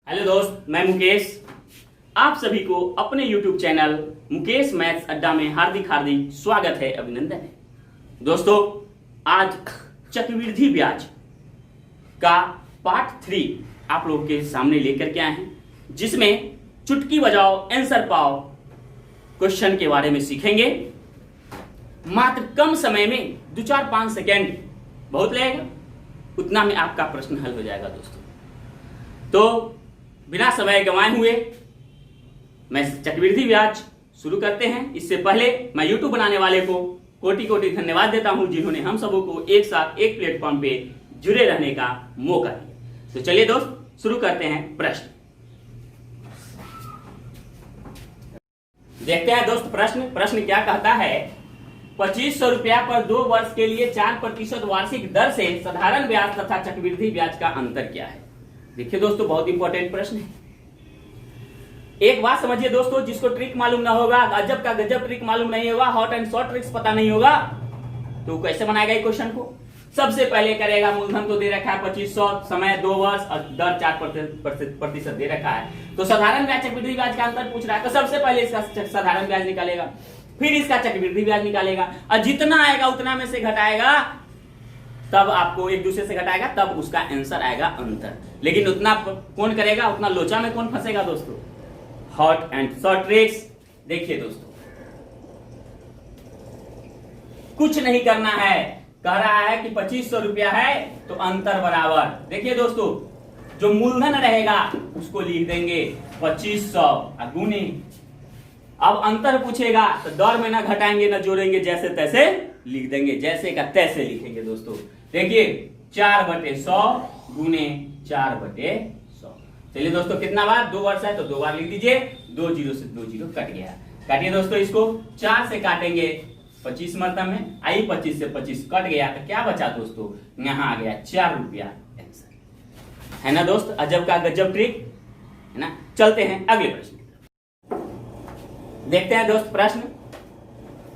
Hello दोस्त, मैं मुकेश। आप सभी को अपने YouTube चैनल मुकेश मैथ्स अड्डा में हार्दिक हार्दिक स्वागत है, अभिनंदन है। दोस्तों, आज चक्रवृद्धि ब्याज का पार्ट 3 आप लोगों के सामने लेकर के आए हैं, जिसमें चुटकी बजाओ आंसर पाओ क्वेश्चन के बारे में सीखेंगे। मात्र कम समय में 2-4-5 सेकेंड बहुत लगेगा, उतना में आपका प्रश्न हल हो जाएगा। दोस्तों, तो बिना समय गंवाए हुए मैं चक्रवृद्धि ब्याज शुरू करते हैं। इससे पहले मैं YouTube बनाने वाले को कोटि कोटि धन्यवाद देता हूं, जिन्होंने हम सबों को एक साथ एक प्लेटफॉर्म पे जुड़े रहने का मौका दिया। तो चलिए दोस्त, शुरू करते हैं प्रश्न। देखते हैं दोस्त प्रश्न क्या कहता है। 2500 रुपया पर 2 वर्ष के लिए 4% वार्षिक दर से साधारण ब्याज तथा चक्रवृद्धि ब्याज का अंतर क्या है। देखिए दोस्तों, बहुत इंपॉर्टेंट प्रश्न है। एक बात समझिए दोस्तों, जिसको ट्रिक मालूम ना होगा, अजब का गजब ट्रिक मालूम नहीं होगा, हॉट एंड शॉर्ट ट्रिक्स पता नहीं होगा, तो कैसे बनाएगा क्वेश्चन को। सबसे पहले करेगा, मूलधन तो दे रखा है 2500, समय 2 वर्ष और दर 4% दे रखा है। तो साधारण ब्याज चक्रवृद्धि ब्याज का अंतर पूछ रहा है, तो सबसे पहले इसका साधारण ब्याज निकालेगा, फिर इसका चक्रवृद्धि ब्याज निकालेगा, और जितना आएगा उतना में से घटाएगा, तब आपको एक दूसरे से घटाएगा, तब उसका आंसर आएगा अंतर। लेकिन उतना कौन करेगा, उतना लोचा में कौन फंसेगा दोस्तों। Hot and short tricks. देखिए दोस्तों, कुछ नहीं करना है, कह रहा है कि 2500 रुपया है तो अंतर बराबर। देखिए दोस्तों, जो मूलधन रहेगा उसको लिख देंगे 2500 गुने। अब अंतर पूछेगा तो दर में ना घटाएंगे ना जोड़ेंगे, जैसे तैसे लिख देंगे, जैसे का तैसे लिखेंगे। दोस्तों देखिए, 4/100 गुने 4/100। चलिए दोस्तों, कितना बार 2 वर्ष है तो 2 बार लिख दीजिए। 2 0 से 2 0 कट गया। काटिए दोस्तों, इसको 4 से काटेंगे 25 मरतब में, आई 25 से 25 कट गया, तो क्या बचा दोस्तों, यहाँ आ गया 4 रुपया आंसर। है ना दोस्त, अजब का गजब ट्रिक है ना। चलते हैं अगले प्रश्न। देखते हैं दोस्त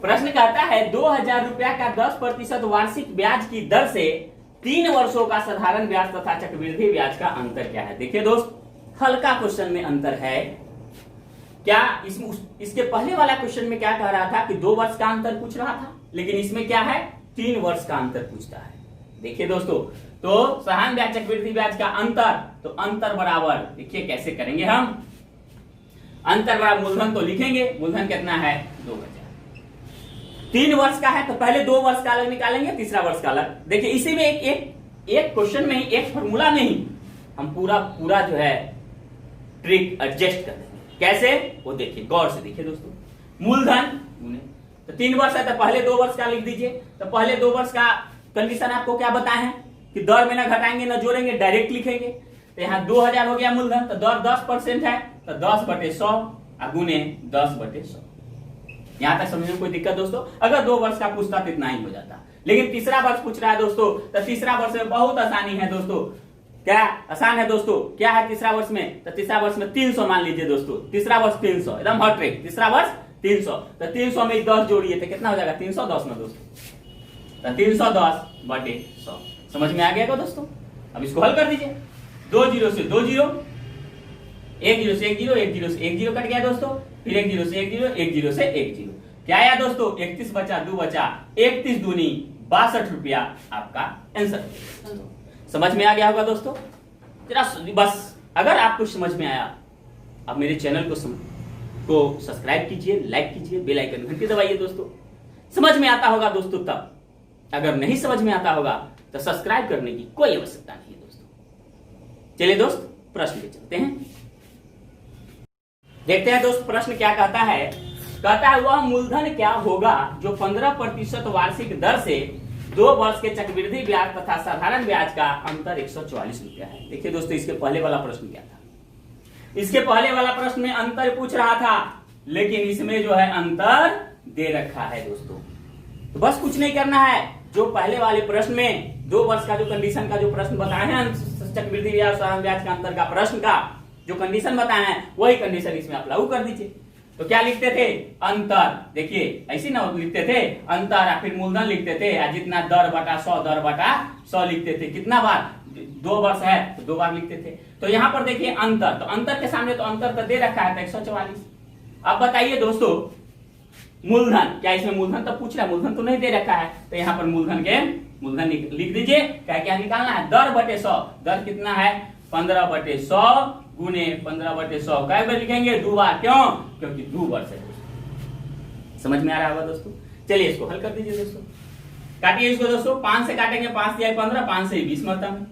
प्रश्न कहता है 2000 रुपया का 10% वार्षिक ब्याज की दर से 3 वर्षों का साधारण ब्याज तथा चक्रवृद्धि ब्याज का अंतर क्या है। देखिए दोस्त, हल्का क्वेश्चन में अंतर है क्या। इसके पहले वाला क्वेश्चन में क्या कह रहा था कि 2 वर्ष का अंतर पूछ रहा था, लेकिन इसमें क्या है, 3 वर्ष का अंतर पूछता है। देखिए दोस्तों, तो साधारण ब्याज चक्रवृद्धि ब्याज का अंतर, तो अंतर बराबर, देखिए कैसे करेंगे हम। अंतर बराबर मूलधन तो लिखेंगे, मूलधन कितना है 2000। 3 वर्ष का है तो पहले 2 वर्ष का अलग निकालेंगे, तीसरा वर्ष का अलग। देखिए, इसी में एक क्वेश्चन में एक फॉर्मूला में ही हम पूरा जो है ट्रिक एडजस्ट कर देंगे। कैसे, वो देखिए, गौर से देखिए दोस्तों। मूलधन तो 3 वर्ष है तो पहले 2 वर्ष का लिख दीजिए। तो पहले 2 वर्ष का कंडीशन आपको क्या बताए हैं कि दर में ना घटाएंगे ना जोड़ेंगे, डायरेक्ट लिखेंगे। तो यहाँ 2000 हो गया मूलधन, तो दर 10% है, तो 10/100 गुने 10/100। यहां तक समझने में कोई दिक्कत दोस्तों। अगर 2 वर्ष का पूछता तो इतना ही हो जाता, लेकिन तीसरा वर्ष पूछ रहा है दोस्तों, तो तीसरा वर्ष में बहुत आसानी है दोस्तों। क्या आसान है दोस्तों, क्या है तीसरा वर्ष में, तो तीसरा वर्ष में 300 मान लीजिए दोस्तों। तीसरा वर्ष 300, एकदम हॉट ट्रिक। तीसरा वर्ष 300, तो 300 में 10 जोड़िए तो कितना हो जाएगा, 310 में दोस्तों। तो 310/100 समझ में आ गया दोस्तों। अब इसको हल कर दीजिए। 2 0 से 2 0, 1 0 से 1 0, 1 0से 1 0 कट गया दोस्तों, फिर 1 0 से 1 0, 1 0 से 1 0। क्या आया दोस्तों, 31 बचा 2 बचा, 31 दूनी 62 रुपया आपका आंसर। समझ में आ गया होगा दोस्तों। जरा बस, अगर आपको समझ में आया, आप मेरे चैनल को सब्सक्राइब कीजिए, लाइक कीजिए, बेल आइकन घंटी दबाइए दोस्तों। समझ में आता होगा दोस्तों तब, अगर नहीं समझ में आता होगा तो सब्सक्राइब करने की कोई आवश्यकता नहीं है दोस्तों। चलिए दोस्त, प्रश्न पे चलते हैं। देखते हैं दोस्त, प्रश्न क्या कहता है। कहता है, वह मूलधन क्या होगा जो 15% वार्षिक दर से 2 वर्ष के चक्रवृद्धि ब्याज तथा साधारण ब्याज का अंतर 144 रुपया है। देखिए दोस्तों, इसके पहले वाला प्रश्न क्या था। इसके पहले वाला प्रश्न में अंतर पूछ रहा था, लेकिन इसमें जो है अंतर दे रखा है दोस्तों। तो बस कुछ नहीं करना है, जो पहले वाले प्रश्न में 2 वर्ष का जो कंडीशन का जो प्रश्न बताए हैं, चक्रवृद्धि ब्याज साधारण ब्याज का अंतर का प्रश्न का जो कंडीशन बताए हैं, वही कंडीशन इसमें आप लागू कर दीजिए। तो क्या लिखते थे, अंतर। देखिए ऐसी ना लिखते थे अंतर, फिर मूलधन लिखते थे, जितना दर बटा 100 लिखते थे। कितना बार, 2 वर्ष है तो 2 बार लिखते थे। तो यहाँ पर देखिए अंतर, तो अंतर के सामने तो अंतर तो दे रखा है तो 144। अब बताइए दोस्तों मूलधन, क्या इसमें मूलधन तो पूछ रहा है, मूलधन तो नहीं दे रखा है, तो यहाँ पर मूलधन लिख दीजिए। क्या निकालना है, दर बटे 100। दर कितना है, 15/100 गुने 15/100। कै बार लिखेंगे, 2 बार। क्यों, क्योंकि 2 वर्ष है। समझ में आ रहा होगा दोस्तों। चलिए इसको हल कर दीजिए दोस्तों, काटिए इसको दोस्तों। 5 से काटेंगे, 5 दिया 15, 5 से 20 मरता में।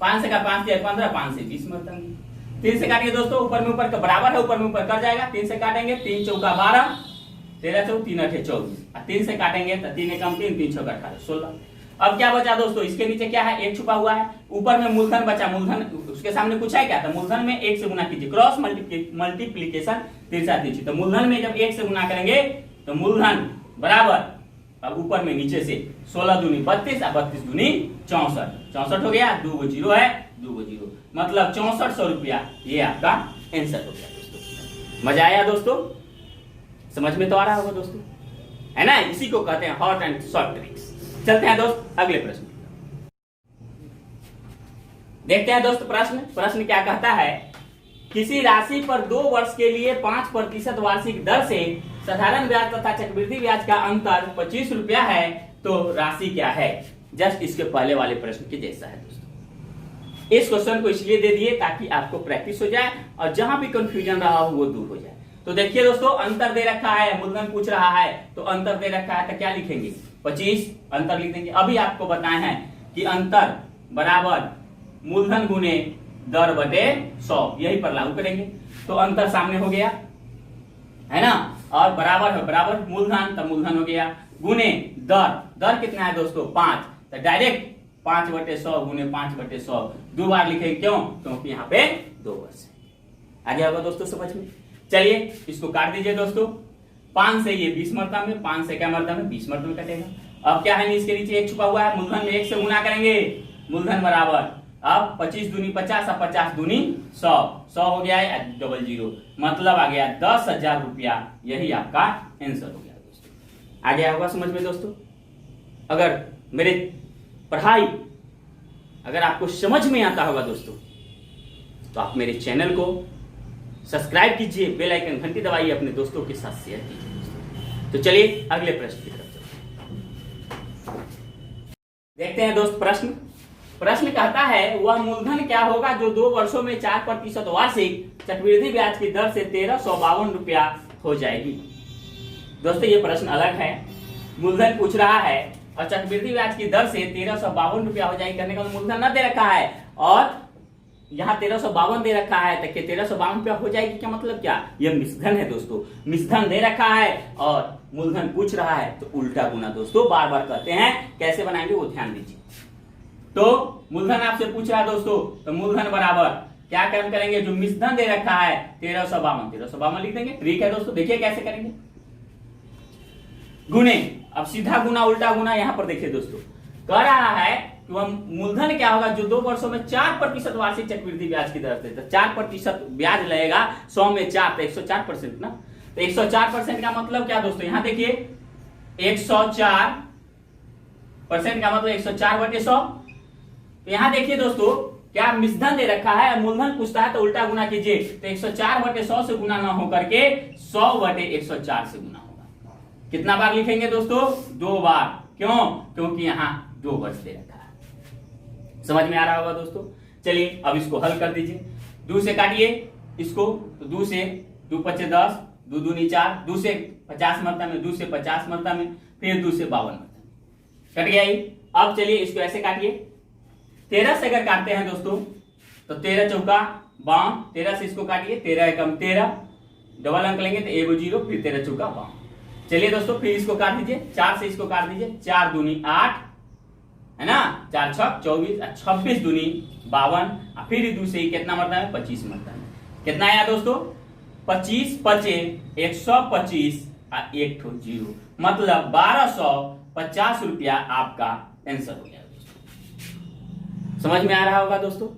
5 से का 5 दिया 15, 5 से 20 मरता में। 3 से काटिए दोस्तों, ऊपर में ऊपर का बराबर है, ऊपर में ऊपर कर जाएगा। 3 से काटेंगे, 3 चौका 12, 13 चौक 3 8 24। 3 से काटेंगे तो 3 एकम 3, 3 छक्का 18 16। अब क्या बचा दोस्तों, इसके नीचे क्या है, 1 छुपा हुआ है। ऊपर में मूलधन बचा, मूलधन उसके सामने कुछ है क्या, तो मूलधन में 1 से गुना कीजिए, क्रॉस मल्टीप्लीकेशन 3 7 3। तो मूलधन में जब 1 से गुना करेंगे तो मूलधन बराबर, अब ऊपर में नीचे से 16 दूनी 32 और 32 दूनी 64। 64 हो गया, 2 0 है, 2 0 मतलब 6400 रुपया। ये आपका आंसर हो गया दोस्तों। मजा आया दोस्तों, समझ में तो आ रहा होगा दोस्तों, है ना। इसी को कहते हैं हॉट एंड शॉर्ट ट्रिक्स। चलते हैं दोस्त अगले प्रश्न देखते हैं दोस्त। प्रश्न क्या कहता है, किसी राशि पर 2 वर्ष के लिए 5% वार्षिक दर से साधारण ब्याज तथा चक्रवृद्धि ब्याज का अंतर 25 रुपया है, तो राशि क्या है। जस्ट इसके पहले वाले प्रश्न के जैसा है दोस्तों। इस क्वेश्चन को इसलिए दे दिए ताकि आपको प्रैक्टिस हो जाए और जहां भी कंफ्यूजन रहा हो वो दूर हो जाए। तो देखिए दोस्तों, अंतर दे रखा है, मूलधन पूछ रहा है, तो अंतर दे रखा है तो क्या लिखेंगे, 25 अंतर लिख देंगे। अभी आपको बताए हैं कि अंतर बराबर मूलधन गुने दर बटे 100, यही पर लागू करेंगे। तो अंतर सामने हो गया, है ना, और बराबर है, बराबर मूलधन, तो मूलधन हो गया, गुने दर कितना है दोस्तों 5, तो डायरेक्ट 5/100 गुने 5/100 2 बार लिखेंगे। क्यों, क्योंकि यहाँ पे 2 वर्ष है। आगे होगा दोस्तों समझ में। चलिए इसको काट दीजिए दोस्तों। 5 से ये 20 मरता में, 5 से क्या मरता में 20 मरता में कटेगा। अब क्या है, इसके नीचे 1 छुपा हुआ है, मूलधन में 1 से गुना करेंगे, मूलधन बराबर, अब 25 दूनी 50 और 50 दूनी 100, 100 हो गया है 00, मतलब आ गया 10,000 रुपया। यही आपका आंसर हो गया दोस्तों। आ गया होगा समझ में दोस्तों। अगर मेरे पढ़ाई अगर आपको समझ में आता होगा दोस्तों, तो आप मेरे चैनल को सब्सक्राइब कीजिए, बेल आइकन घंटी दबाइए, अपने दोस्तों के साथ शेयर कीजिए। तो चलिए अगले प्रश्न की तरफ चलते हैं। देखते हैं दोस्त प्रश्न कहता है, वह मूलधन क्या होगा जो 2 वर्षों में 4% वार्षिक चक्रवृद्धि ब्याज की दर से 1352 रुपया हो जाएगी। दोस्तों ये प्रश्न अलग है, मूलधन पूछ रहा है और चक्रवृद्धि ब्याज की दर से 1352 रुपया हो जाएगी करने का मूलधन न दे रखा है, और यहाँ 1352 दे रखा है, तो 1352 रुपया हो जाएगी, क्या मतलब क्या, यह मिश्रधन है दोस्तों। मिश्रधन दे रखा है और मूलधन पूछ रहा है, तो उल्टा गुना दोस्तों बार बार कहते हैं, कैसे बनाएंगे वो ध्यान दीजिए। तो मूलधन आपसे पूछ रहा है दोस्तों, तो मूलधन बराबर क्या काम करेंगे, जो मिश्रधन दे रखा है 1352 लिख देंगे। ठीक है दोस्तों, देखिए कैसे करेंगे, गुने, अब सीधा गुना उल्टा गुना। यहां पर देखिए दोस्तों, कह रहा है कि वह मूलधन क्या होगा जो 2 वर्षों में 4% वार्षिक चक्रवृद्धि ब्याज की दर से, 4% ब्याज लगेगा, 100 में 4 तो 104% ना। तो 104% का मतलब क्या दोस्तों, यहां देखिए 104% का मतलब 104/100। तो यहां देखिए दोस्तों, क्या मिश्रधन दे रखा है, मूलधन पूछता है तो उल्टा गुना कीजिए, तो 104/100 से गुना ना होकर के 100/104 से गुना होगा। कितना बार लिखेंगे दोस्तों, 2 बार। क्यों, क्योंकि यहाँ 2 वर्ष दे रखा है। समझ में आ रहा होगा दोस्तों। चलिए अब इसको हल कर दीजिए, 2 से काटिए इसको, तो 2 से 2 5 10, 2 दूनी 4, 2 से 50 मरता में, 2 से 50 मरता में, फिर 2 से 52 मरता में, कट गया ये। अब चलिए इसको ऐसे काटिए, 13 से अगर काटते हैं दोस्तों, तो 13 चौका 52, 13 से इसको काटिए, 13 एकम 13, डबल अंक लेंगे तो 1 0, फिर 13 चौका 52। चलिए दोस्तों फिर इसको काट दीजिए, 4 से इसको काट दीजिए, 4 दूनी 8, है ना, 4 6 24, 26 दूनी 52, फिर 2 से कितना मरता है 25 मरता है। कितना आया दोस्तों, 25 पचे 125 और 1 ठो 0, मतलब 1250 रुपया आपका आंसर हो गया। समझ में आ रहा होगा दोस्तों।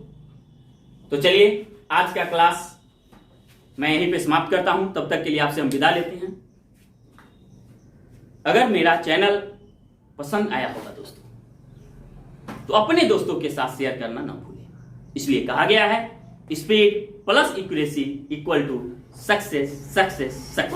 तो चलिए आज का क्लास मैं यहीं पे समाप्त करता हूं, तब तक के लिए आपसे हम विदा लेते हैं। अगर मेरा चैनल पसंद आया होगा दोस्तों तो अपने दोस्तों के साथ शेयर करना ना भूलें। इसलिए कहा गया है speed plus accuracy equal to success success success.